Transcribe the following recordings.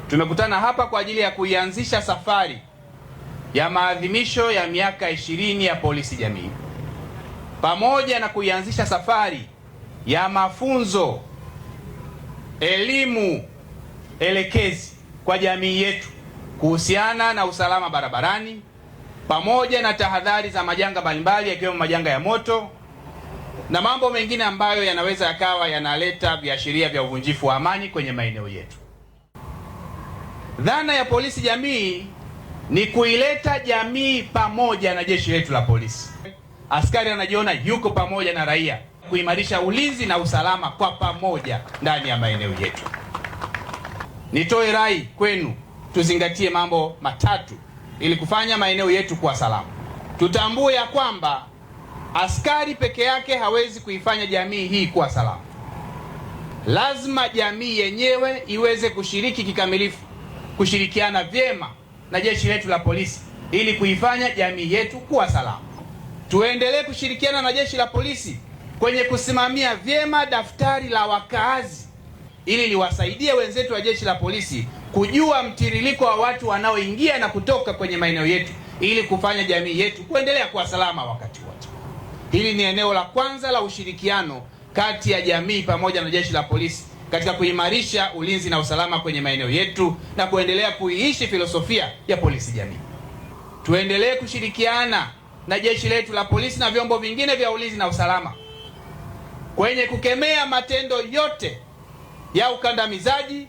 Tumekutana hapa kwa ajili ya kuianzisha safari ya maadhimisho ya miaka 20 ya polisi jamii, pamoja na kuianzisha safari ya mafunzo, elimu elekezi kwa jamii yetu kuhusiana na usalama barabarani, pamoja na tahadhari za majanga mbalimbali yakiwemo majanga ya moto na mambo mengine ambayo yanaweza yakawa yanaleta viashiria vya uvunjifu wa amani kwenye maeneo yetu. Dhana ya polisi jamii ni kuileta jamii pamoja na jeshi letu la polisi. Askari anajiona yuko pamoja na raia, kuimarisha ulinzi na usalama kwa pamoja ndani ya maeneo yetu. Nitoe rai kwenu, tuzingatie mambo matatu ili kufanya maeneo yetu kuwa salama. Tutambue ya kwamba askari peke yake hawezi kuifanya jamii hii kuwa salama. Lazima jamii yenyewe iweze kushiriki kikamilifu, kushirikiana vyema na jeshi letu la polisi ili kuifanya jamii yetu kuwa salama. Tuendelee kushirikiana na jeshi la polisi kwenye kusimamia vyema daftari la wakaazi ili liwasaidie wenzetu wa jeshi la polisi kujua mtiririko wa watu wanaoingia na kutoka kwenye maeneo yetu ili kufanya jamii yetu kuendelea kuwa salama wakati wote. Hili ni eneo la kwanza la ushirikiano kati ya jamii pamoja na jeshi la polisi katika kuimarisha ulinzi na usalama kwenye maeneo yetu na kuendelea kuiishi filosofia ya polisi jamii. Tuendelee kushirikiana na jeshi letu la polisi na vyombo vingine vya ulinzi na usalama kwenye kukemea matendo yote ya ukandamizaji,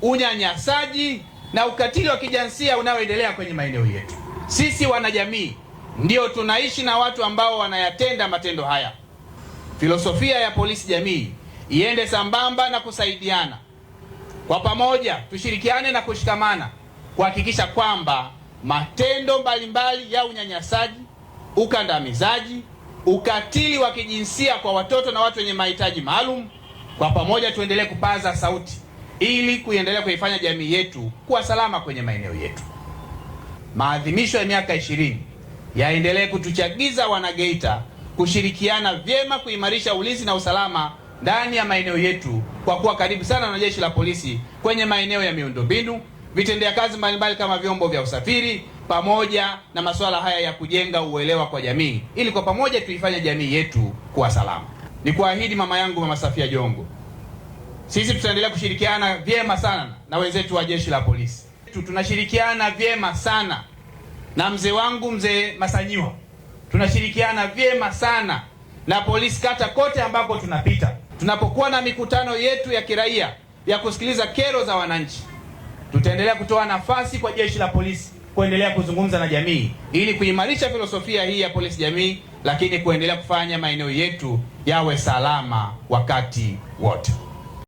unyanyasaji na ukatili wa kijinsia unaoendelea kwenye maeneo yetu. Sisi wanajamii ndio tunaishi na watu ambao wanayatenda matendo haya. Filosofia ya polisi jamii iende sambamba na kusaidiana. Kwa pamoja tushirikiane na kushikamana kuhakikisha kwamba matendo mbalimbali ya unyanyasaji, ukandamizaji, ukatili wa kijinsia kwa watoto na watu wenye mahitaji maalum, kwa pamoja tuendelee kupaza sauti ili kuendelea kuifanya jamii yetu kuwa salama kwenye maeneo yetu. Maadhimisho ya miaka 20 yaendelee kutuchagiza Wanageita kushirikiana vyema kuimarisha ulinzi na usalama ndani ya maeneo yetu kwa kuwa karibu sana na jeshi la polisi kwenye maeneo ya miundombinu, vitendea kazi mbalimbali kama vyombo vya usafiri, pamoja na masuala haya ya kujenga uelewa kwa jamii ili kwa pamoja tuifanye jamii yetu kuwa salama. Ni kuahidi mama yangu Mama Safia Jongo, sisi tutaendelea kushirikiana vyema sana na wenzetu wa jeshi la polisi. Tunashirikiana vyema sana na mzee wangu mzee Masanyiwa. Tunashirikiana vyema sana na polisi kata kote ambako tunapita. Tunapokuwa na mikutano yetu ya kiraia ya kusikiliza kero za wananchi, tutaendelea kutoa nafasi kwa jeshi la polisi kuendelea kuzungumza na jamii ili kuimarisha filosofia hii ya polisi jamii, lakini kuendelea kufanya maeneo yetu yawe salama wakati wote.